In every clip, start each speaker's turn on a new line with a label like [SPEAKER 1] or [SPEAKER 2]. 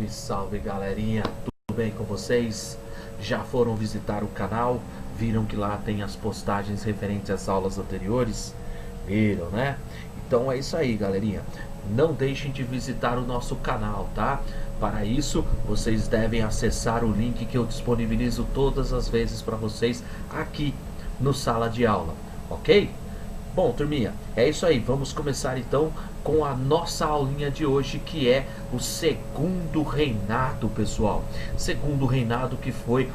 [SPEAKER 1] Salve, salve galerinha, tudo bem com vocês? Já foram visitar o canal? Viram que lá tem as postagens referentes às aulas anteriores? Viram, né? Então é isso aí, galerinha. Não deixem de visitar o nosso canal, tá? Para isso, vocês devem acessar o link que eu disponibilizo todas as vezes para vocês aqui no Sala de Aula, ok? Bom, turminha, é isso aí. Vamos começar então com a nossa aulinha de hoje, que é o Segundo Reinado, pessoal. Segundo Reinado, que foi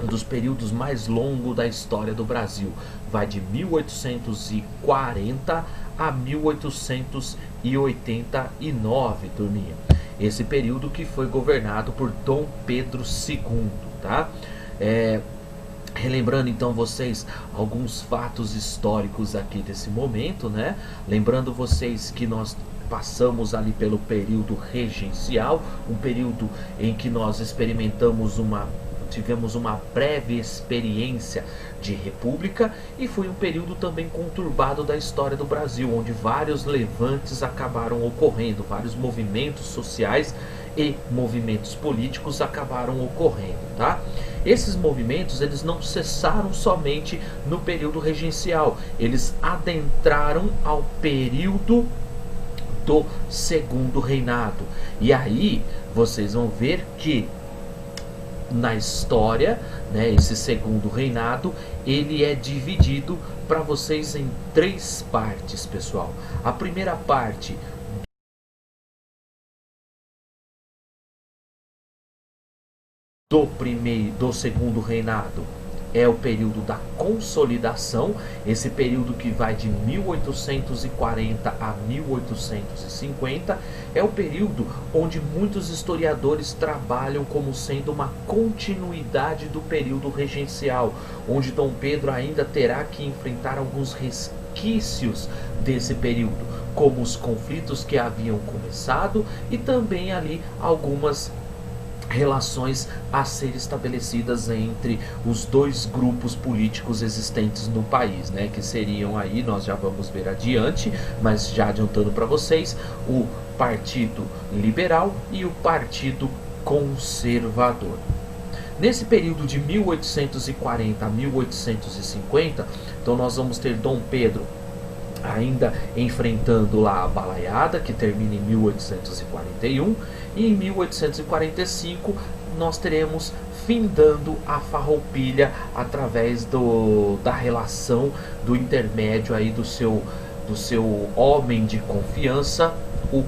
[SPEAKER 1] um dos períodos mais longos da história do Brasil. Vai de 1840 a 1889, turminha. Esse período que foi governado por Dom Pedro II, tá? Relembrando então vocês alguns fatos históricos aqui desse momento, né? Lembrando vocês que nós passamos ali pelo período regencial, um período em que nós tivemos uma breve experiência de república, e foi um período também conturbado da história do Brasil, onde vários levantes acabaram ocorrendo, vários movimentos sociais e movimentos políticos acabaram ocorrendo, tá? Esses movimentos, eles não cessaram somente no período regencial, eles adentraram ao período do Segundo Reinado. E aí vocês vão ver que na história, né, esse Segundo Reinado, ele é dividido para vocês em três partes, pessoal. A primeira parte do Segundo Reinado é o período da consolidação, esse período que vai de 1840 a 1850, é o período onde muitos historiadores trabalham como sendo uma continuidade do período regencial, onde Dom Pedro ainda terá que enfrentar alguns resquícios desse período, como os conflitos que haviam começado e também ali algumas relações a ser estabelecidas entre os dois grupos políticos existentes no país, né? Que seriam aí, nós já vamos ver adiante, mas já adiantando para vocês, o Partido Liberal e o Partido Conservador. Nesse período de 1840 a 1850, então nós vamos ter Dom Pedro ainda enfrentando lá a balaiada, que termina em 1841, e em 1845 nós teremos findando a farroupilha através da relação do intermédio aí do seu homem de confiança, o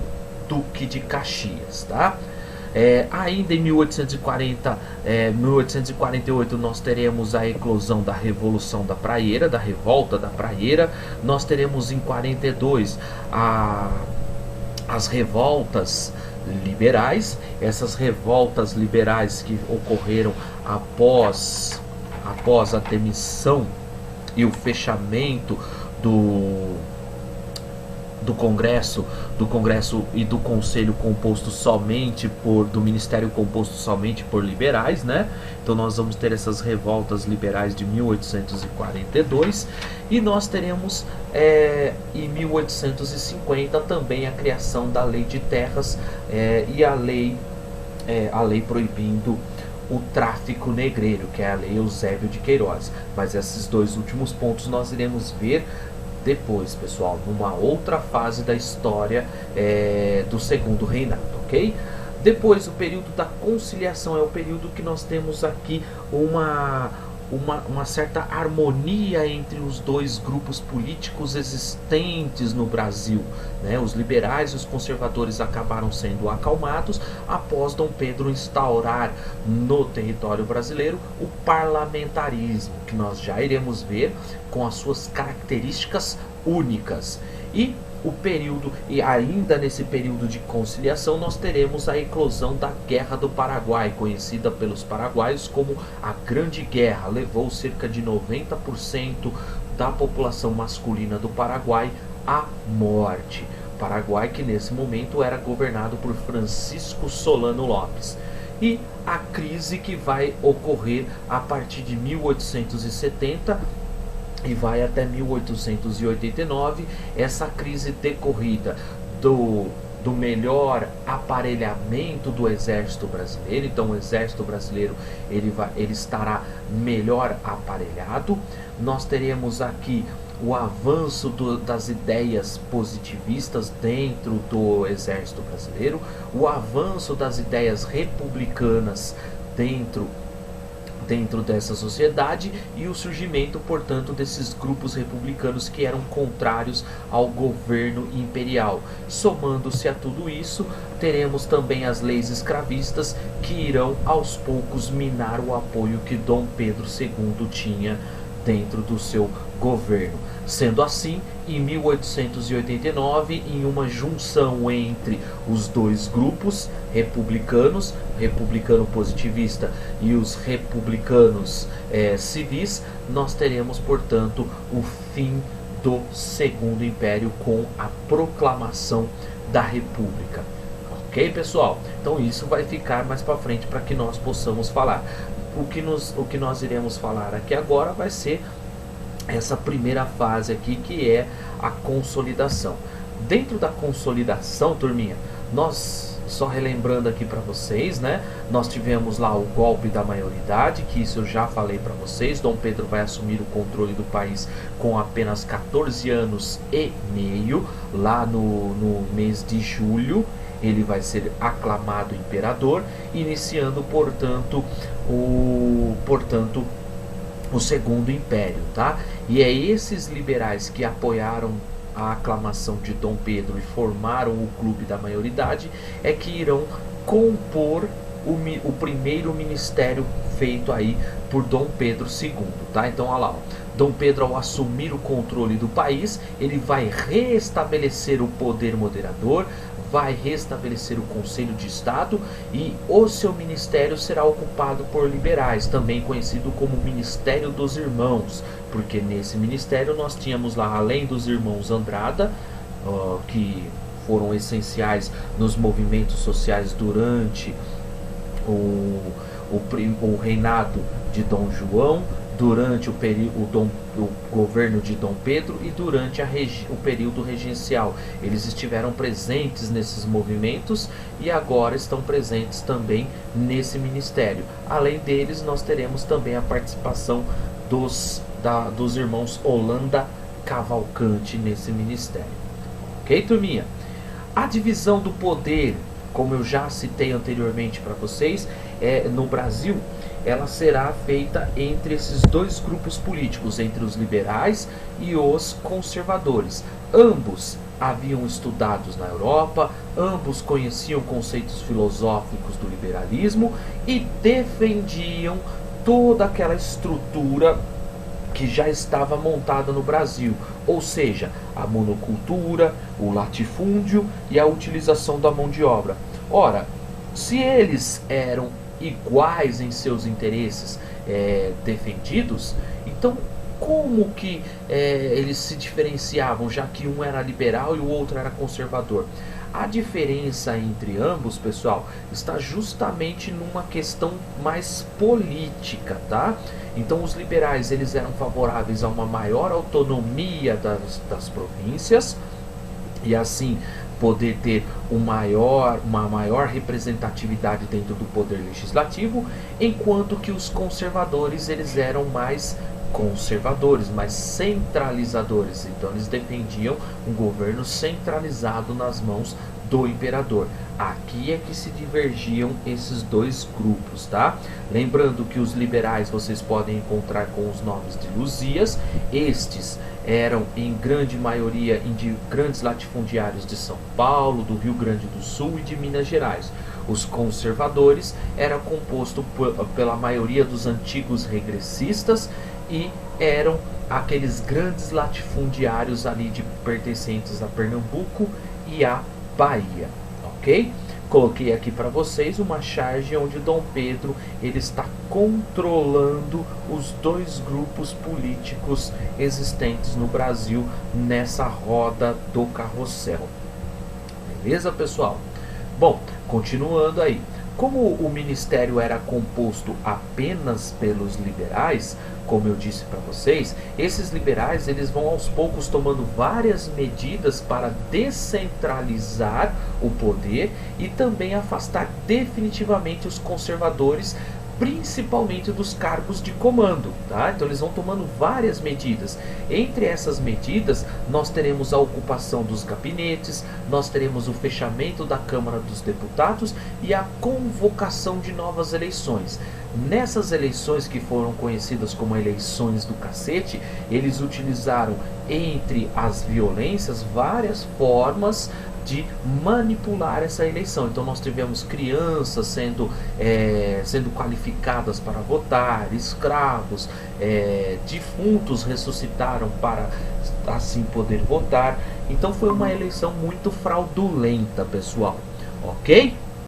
[SPEAKER 1] Duque de Caxias, tá? Ainda em 1848 nós teremos a eclosão da Revolução da Praieira, da Revolta da Praieira. Nós teremos em 42 as revoltas liberais, essas revoltas liberais que ocorreram após a demissão e o fechamento do Congresso e do Conselho composto somente do Ministério composto somente por liberais, né? Então nós vamos ter essas revoltas liberais de 1842, e nós teremos em 1850 também a criação da Lei de Terras e a lei proibindo o tráfico negreiro, que é a Lei Eusébio de Queiroz. Mas esses dois últimos pontos nós iremos ver depois, pessoal, numa outra fase da história do Segundo Reinado, ok? Depois, o período da conciliação é o período que nós temos aqui uma certa harmonia entre os dois grupos políticos existentes no Brasil, né? Os liberais e os conservadores acabaram sendo acalmados após Dom Pedro instaurar no território brasileiro o parlamentarismo, que nós já iremos ver com as suas características únicas. E ainda nesse período de conciliação nós teremos a eclosão da Guerra do Paraguai, conhecida pelos paraguaios como a Grande Guerra. Levou cerca de 90% da população masculina do Paraguai à morte. Paraguai, que nesse momento era governado por Francisco Solano Lopes. E a crise que vai ocorrer a partir de 1870 e vai até 1889, essa crise decorrida do melhor aparelhamento do exército brasileiro. Então o exército brasileiro ele estará melhor aparelhado. Nós teremos aqui o avanço das ideias positivistas dentro do exército brasileiro, o avanço das ideias republicanas dentro dessa sociedade e o surgimento, portanto, desses grupos republicanos que eram contrários ao governo imperial. Somando-se a tudo isso, teremos também as leis escravistas que irão aos poucos minar o apoio que Dom Pedro II tinha dentro do seu governo. Sendo assim, em 1889, em uma junção entre os dois grupos republicanos, republicano positivista e os republicanos civis, nós teremos, portanto, o fim do Segundo Império com a proclamação da República. Ok, pessoal? Então isso vai ficar mais para frente para que nós possamos falar. O que nós iremos falar aqui agora vai ser essa primeira fase aqui, que é a consolidação. Dentro da consolidação, turminha, nós, só relembrando aqui para vocês, né, nós tivemos lá o golpe da maioridade, que isso eu já falei para vocês. Dom Pedro vai assumir o controle do país com apenas 14 anos e meio, lá no mês de julho. Ele vai ser aclamado imperador, iniciando, portanto, o Segundo Império, tá? E é esses liberais que apoiaram a aclamação de Dom Pedro e formaram o clube da maioridade é que irão compor o primeiro ministério feito aí por Dom Pedro II, tá? Então, olha lá, ó. Dom Pedro, ao assumir o controle do país, ele vai restabelecer o poder moderador, vai restabelecer o Conselho de Estado e o seu ministério será ocupado por liberais, também conhecido como Ministério dos Irmãos, porque nesse ministério nós tínhamos lá, além dos irmãos Andrada, que foram essenciais nos movimentos sociais durante o reinado de Dom João, durante o governo de Dom Pedro e durante o período regencial. Eles estiveram presentes nesses movimentos e agora estão presentes também nesse ministério. Além deles, nós teremos também a participação dos irmãos Holanda Cavalcante nesse ministério. Ok, turminha? A divisão do poder, como eu já citei anteriormente para vocês, no Brasil, ela será feita entre esses dois grupos políticos, entre os liberais e os conservadores. Ambos haviam estudado na Europa, ambos conheciam conceitos filosóficos do liberalismo e defendiam toda aquela estrutura que já estava montada no Brasil, ou seja, a monocultura, o latifúndio e a utilização da mão de obra. Ora, se eles eram iguais em seus interesses defendidos, então como que eles se diferenciavam, já que um era liberal e o outro era conservador? A diferença entre ambos, pessoal, está justamente numa questão mais política, tá? Então os liberais eles eram favoráveis a uma maior autonomia das províncias e assim poder ter uma maior representatividade dentro do poder legislativo, enquanto que os conservadores eles eram mais conservadores, mais centralizadores. Então eles defendiam um governo centralizado nas mãos do imperador. Aqui é que se divergiam esses dois grupos, tá? Lembrando que os liberais vocês podem encontrar com os nomes de Luzias. Estes eram em grande maioria de grandes latifundiários de São Paulo, do Rio Grande do Sul e de Minas Gerais. Os conservadores eram compostos pela maioria dos antigos regressistas e eram aqueles grandes latifundiários ali pertencentes a Pernambuco e a Bahia, ok? Coloquei aqui para vocês uma charge onde Dom Pedro ele está controlando os dois grupos políticos existentes no Brasil nessa roda do carrossel. Beleza, pessoal? Bom, Continuando aí, como o ministério era composto apenas pelos liberais, como eu disse para vocês, esses liberais eles vão aos poucos tomando várias medidas para descentralizar o poder e também afastar definitivamente os conservadores, principalmente dos cargos de comando, tá? Então eles vão tomando várias medidas. Entre essas medidas, nós teremos a ocupação dos gabinetes, nós teremos o fechamento da Câmara dos Deputados e a convocação de novas eleições. Nessas eleições que foram conhecidas como eleições do cacete, eles utilizaram entre as violências várias formas de manipular essa eleição. Então nós tivemos crianças sendo qualificadas para votar, escravos, defuntos ressuscitaram para assim poder votar. Então foi uma eleição muito fraudulenta, pessoal, ok?